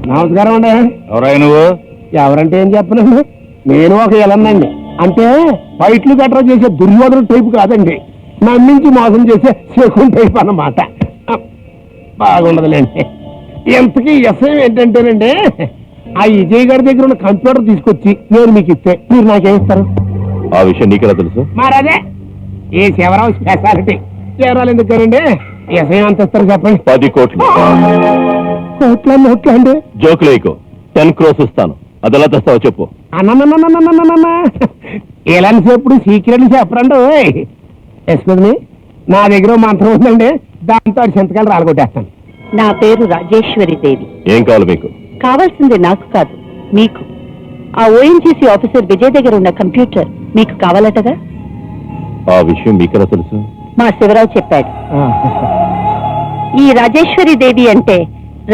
నమస్కారం అండి. ఎవరాయి నువ్వు? ఎవరంటే ఏం చెప్పనండి, నేను ఒక ఎలన్నండి. అంటే ఫైట్లు గట్రా చేసే దుర్యోధన టైపు కాదండి, నమ్మించి మోసం చేసే శకున్ టైప్ అన్నమాట. బాగుండదులేండి. ఎంతకీ విషయం ఏంటంటేనండి, ఆ విజయ్ గారి దగ్గర ఉన్న కంప్యూటర్ తీసుకొచ్చి నేను మీకు ఇస్తే మీరు నాకేమిస్తారు? ఆ విషయం నీకెలా తెలుసు? మరదే ఈ శివరావు స్పెషాలిటీ. శివరాలు ఎందుకు గారండి, విషయం ఎంత ఇస్తారు చెప్పండి? 10 కోట్లు. కోట్ల నోట్ల అండి? జోకులేకు 10 crores ఇస్తాను. అదెలా తెస్తావో చెప్పు. అన్న ఇలాంటి చెప్పుడు సీక్రెట్లు చెప్పరండి. ఎక్స్క్యూజ్ మీ, నా దగ్గర మంత్రం ఉందండి, దాంతో సంతకాలు రాలగొట్టేస్తాను. నా పేరు రాజేశ్వరి దేవి. ఏం కావాలి మీకు? కావాల్సింది నాకు కాదు, మీకు. ఆ ఓఎన్జీసీ ఆఫీసర్ విజయ్ దగ్గర ఉన్న కంప్యూటర్ మీకు కావాలటగా? ఆ విషయం మీకెలా తెలుసు? మా శివరావు చెప్పాడు. ఈ రాజేశ్వరి దేవి అంటే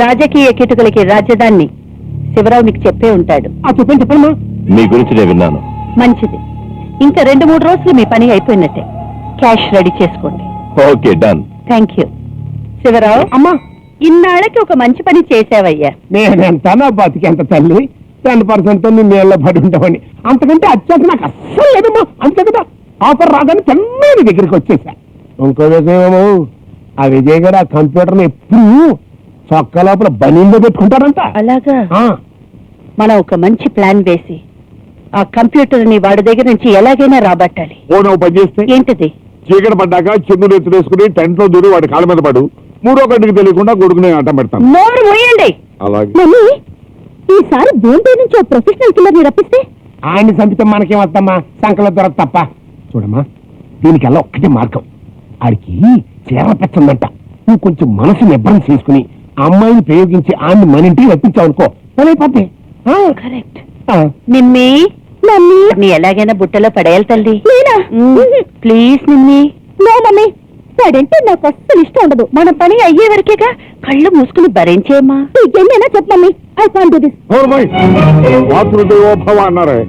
రాజకీయ కిటుకులకి రాజధాని శివరావు మీకు చెప్పే ఉంటాడు. చెప్పండి. మీ గురించి నేను విన్నాను. మంచిది, ఇంకా 2-3 రోజులు మీ పని అయిపోయినట్టే. క్యాష్ రెడీ చేసుకోండి. Okay, done. Thank you. Shivarao, అమ్మా, ఇన్నాళ్ళకి ఒక మంచి పని చేసావయ్యా. నేనెంత, నా బతికెంత తల్లి. 10% నీ నీళ్ళ పడి ఉంటామని, అంతకంటే అత్యంత నాకు అస్సలు లేదమ్మా. అంతే కదా, ఆఫర్ రాగానే చెన్నై దగ్గరికి వచ్చేసా. ఇంకో విషయమేమో, ఆ విజయ్ గారు ఆ కంప్యూటర్ని ఎప్పుడు చొక్క లోపల బనీల్లో పెట్టుకుంటారంట. అలాగా? ఆ, మనం ఒక మంచి ప్లాన్ వేసి ఆ కంప్యూటర్ ని వాడి దగ్గర నుంచి ఎలాగైనా రాబట్టాలి. ఓ పని చేస్తే ఏంటిది? చీకటి పడ్డాక చిన్ను ఎత్తు వేసుకుని టెంట్ లో దూరి వాడి కాళ్ళ మీద పడు. 3వ గంటకి తెలియకుండా కొడుకుని అడ్డం పెడతాను. నోరు మూయండి. అలాగే. ఈసారి బోంబే నుంచి ఒక ప్రొఫెషనల్ కిల్లర్ ని రప్పిస్తే ఆయన్ని చంపితే మనకేం వద్దమ్మా, సంకలో దొరక తప్ప. చూడమ్మా, దీనికల్లా ఒక్కటే మార్గం. ఆడికి చీర పెచ్చుందంట. నువ్వు కొంచెం మనసు నిబ్బరం చేసుకుని ఆ అమ్మాయిని ప్రయోగించి ఆమె మన ఇంటికి రప్పించావనుకో, పనైపోతే. కరెక్ట్. నిమ్మి, నీ ఎలాగైనా బుట్టలో పడేయాలి తల్లి. ప్లీజ్ నిమ్మి. నో మమ్మీ, వాడంటే నాకు అస్సలు ఇష్టం ఉండదు. మన పని అయ్యే వరకేగా, కళ్ళు మూసుకుని భరించేమ్మా. ఎన్నైనా చెప్పమ్మీ, ఐ కాంట్ డు దిస్. మాతృదేవోభవ అన్నారే,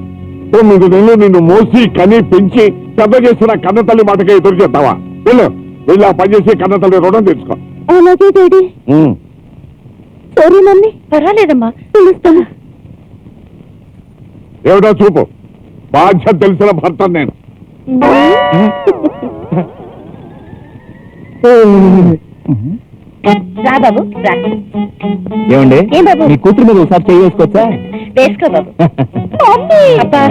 9 నెలలు నిన్ను మోసి కని పెంచి పెద్ద చేసిన కన్న తల్లి మాటకే ఎదురు చేస్తావా? వెళ్ళి ఆ పని చేసి కన్న తల్లి రుణం తెచ్చుకో. అలాగే డాడీ. Sorry mummy. పర్వాలేదమ్మా, పిలుస్తాను. ఏమిటో చూపు, బాధ్యత తెలిసిన భర్త నేను. రా బాబు, రా. ఏమండి, ఏం బాబు? మీ కూతురు మీద ఒకసారి చేయి వేసుకోవచ్చా? వేసుకో బాబు. అబ్బా,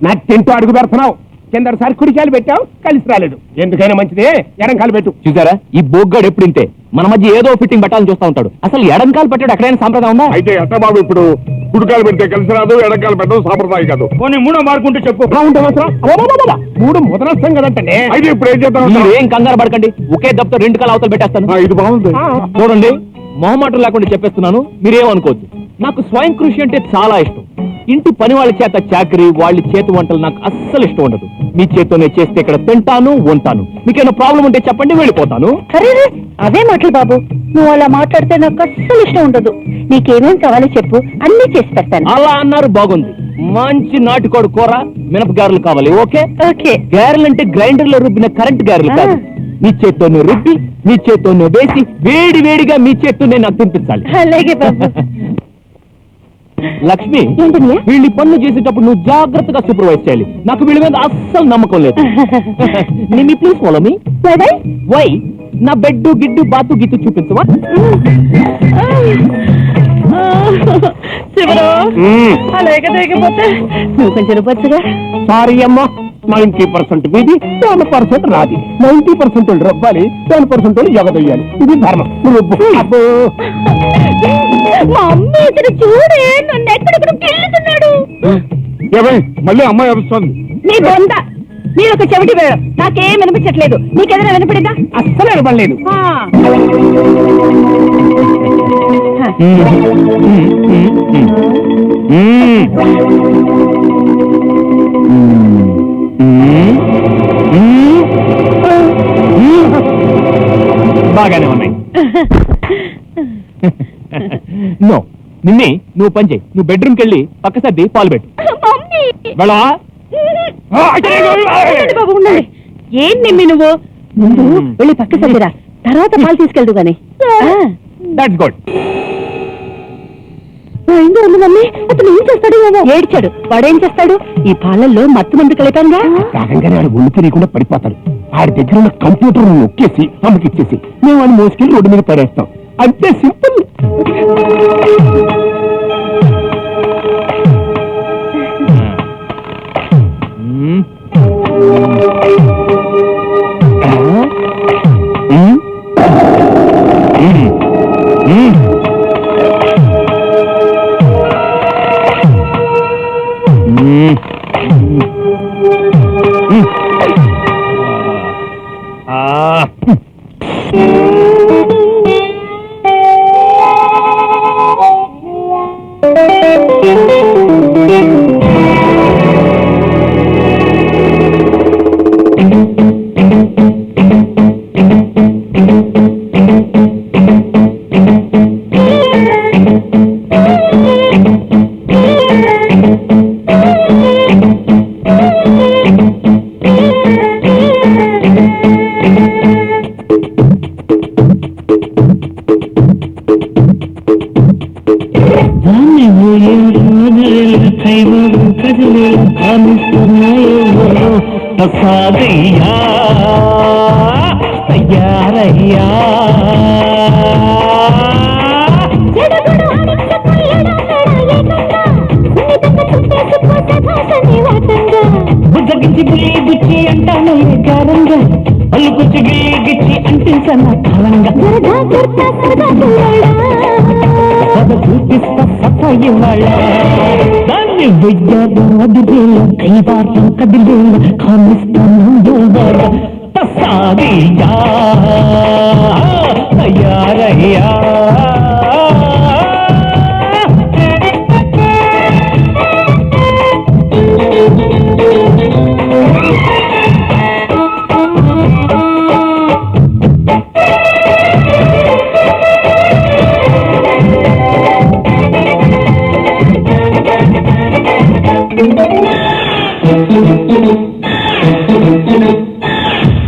నా తింటూ అడుగు పెడుతున్నావు. కిందసారి కుడికాయలు పెట్టావు, కలిసి రాలేదు. ఎందుకైనా మంచిదే, ఎడంకాలు పెట్టు. చూసారా, ఈ బోగ్గాడు ఎప్పుడు ఇంతే. మన మధ్య ఏదో ఫిట్టింగ్ పెట్టాలని చూస్తా ఉంటాడు. అసలు ఎడంకాలు పెట్టాడు ఎక్కడైనా సాంప్రదాయం ఉందా? అయితే ఎట్ట బాబు, ఇప్పుడు కుడికాయలు పెడితే కలిసి రాదు, ఎడకాయలు పెట్టడం సాంప్రదాయం కాదు. పోనీ 3వ మార్కుంటే చెప్పు. ఉంటే మాత్రం 3 ముదనష్టం కదంటే. అయితే ఇప్పుడు ఏం చేద్దాం? ఏం కంగారు పడకండి, ఒకే దెబ్బతో 2 కాలు అవతలు పెట్టేస్తాను. ఇది బాగుంది. చూడండి, మొహమాటం లేకుండా చెప్పేస్తున్నాను, మీరేమనుకోవద్దు. నాకు స్వయం కృషి అంటే చాలా ఇష్టం. ఇంటి పని వాళ్ళ చేత చాకరీ, వాళ్ళ చేతి వంటలు నాకు అస్సలు ఇష్టం ఉండదు. మీ చేత్తోనే చేస్తే ఇక్కడ తింటాను, ఉంటాను. మీకేమైనా ప్రాబ్లం ఉంటే చెప్పండి, వెళ్ళిపోతాను. అరే అవే మాటలు బాబు, నువ్వు అలా మాట్లాడితే నాకు అస్సలు ఇష్టం ఉండదు. నీకేమేం కావాలో చెప్పు, అన్ని చేసి పెడతాను. అలా అన్నారు, బాగుంది. మంచి నాటుకోడు కూర, మినపగారెలు కావాలి. Okay okay. గారెలు అంటే గ్రైండర్ లో రుబ్బిన కరెంట్ గారెలు కాదు. మీ చేత్తోనే రుబ్బి, మీ చేత్తోనే వేసి, వేడి వేడిగా మీ చేత్తోనే నాకు తినిపించాలి. అలాగే బాబు. లక్ష్మి, వీళ్ళు పనులు చేసేటప్పుడు నువ్వు జాగ్రత్తగా సూపర్వైజ్ చేయాలి. నాకు వీళ్ళ మీద అస్సలు నమ్మకం లేదు. Nimmi, please follow me. Why? నా బెడ్ గిడ్డు బాతు గీతు చూపించవా? అలాగే దిగిపోతే నువ్వు కొంచెం రూపొచ్చుగా. సారీ అమ్మా, 90% మీది, 10% నాది. 90% రబ్బాలి, 10% ఎగదొయ్యాలి. ఇది ధర్మం. మా అమ్మ ఇతను చూడే, నన్ను ఎక్కడెక్కడ కెళ్ళుతున్నాడు. మళ్ళీ అమ్మాయి వస్తుంది. నీ బొంద, మీరు ఒక చెవిటి వేయడం నాకేం వినిపించట్లేదు. నీకేదైనా వినపడిందా? అస్సలు వినపడలేదు. బాగానే ఉన్నాయి. నో, నిన్నే నువ్వు పని చేయి. నువ్వు బెడ్రూమ్కి వెళ్ళి పక్క సర్ది పాలు పెట్టు. వెళ్ళవా? బాబు ఉండండి. ఏం నిమ్మి నువ్వు ముందు వెళ్ళి పక్క సర్దిరా, తర్వాత పాలు తీసుకెళ్దు గాని దట్స్ గుడ్. అయిందో ఉంది మమ్మీ, అతను ఏం చేస్తాడు? ఏడ్చాడు. వాడేం చేస్తాడు? ఈ పాలల్లో మత్తు మందు కలిపాంగా. తాగంగానే ఆడు ఒళ్ళు తెలియకుండా పడిపోతాడు. ఆడి దగ్గర ఉన్న కంప్యూటర్ నొక్కేసి అమ్మకిచ్చేసి మేము అని మోసుకెళ్ళి రోడ్డు మీద పడేస్తాం. అంతే సింపుల్. తయారయ్యా బుజ్జగించి బుల్లి గుచ్చి అంటాను గారంగా అల్లుకొచ్చి గిల్లి గిచ్చి అంటించన్న కాలంగా చూపిస్తా సత్తాయి వాళ్ళ దాన్ని వెయ్యాదిరేల కైవారం కదిలేల కామిస్తాను తసాదియా తయారయ్యా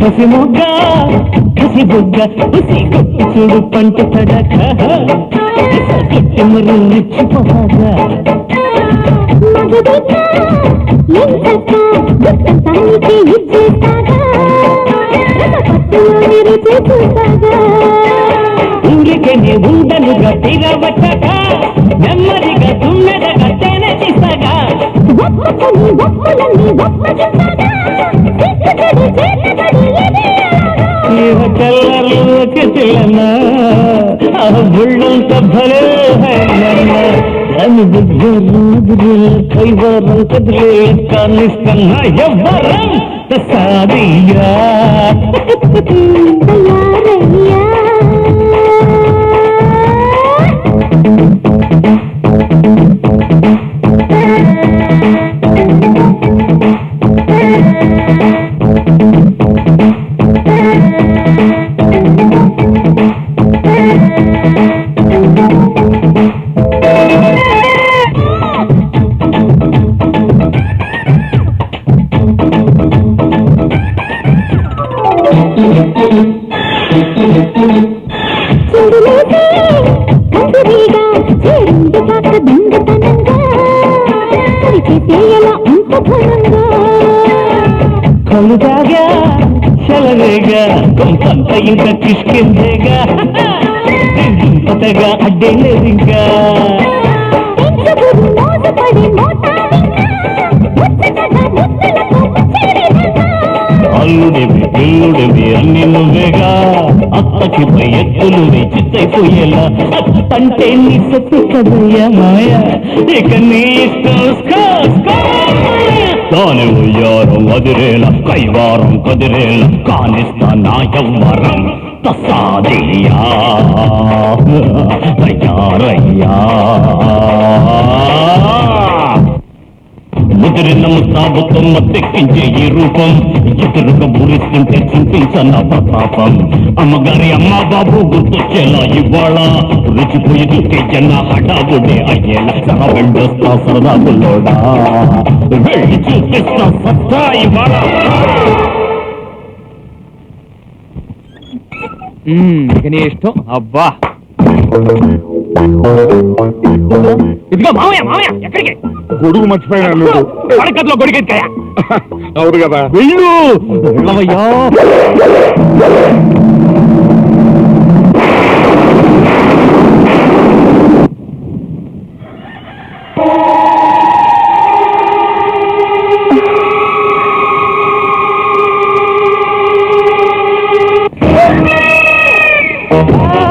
కసి మొగ్గ కసి బొగ్గ ఉసి కొట్టి చూడు పంట తడక కొట్టి మరి రెచ్చిపోగా ఊరికే నీ ఉండనుగా తిరగబట్టగా నెమ్మదిగా తుమ్మెదగా తెనచిసగా తెల్లర్లోకి తెల్లనా ఆ బుళ్ళంత భలే కైవారం కదిలే కానిస్తున్నా ఎవ్వరం సాదియా కలుదాగా చలవేగా కొంత ఇంకా కిష్కిందేగా ఇంపతగా అడ్డే లేదు ఇంకా అల్లుడివి పిల్లుడివి అన్ని నువ్వేగా అత్తకి పై ఎత్తులు చిత్తైపోయేలా అంటే నీ సొత్తు కదయ్యా మాయా ఇక నీ ఇష్టం దాని ఉయ్యారం అదిరేలా కైవారం కదిరేలా కానిస్తా నా యవ్వరం తసాదియా తయారయ్యా ముదిరిన ముస్తాబుతో మత్తెక్కించే ఈ రూపం ఎదురుగా బురిస్తుంటే చూపించన్న ప్రతాపం అమ్మగారి అమ్మ బాబు గుర్తొచ్చేలా ఇవాళ రుచిపోయి దుఃఖించన్న హఠాబుడే అయ్యేలా సహ వెళ్ళొస్తా సరదా బుల్లోడా వెళ్ళి చూపిస్తా సత్తా ఇవాళ ఇక నీ ఇష్టం. అబ్బా ఇదిగో మామయ్య, మామయ్య ఎక్కడికి? గొడుగు మర్చిపోయినా నువ్వు. పడకట్లో గొడికెత్తాయా? అవును కదా. వెళ్ళు వెళ్ళవయ్యా.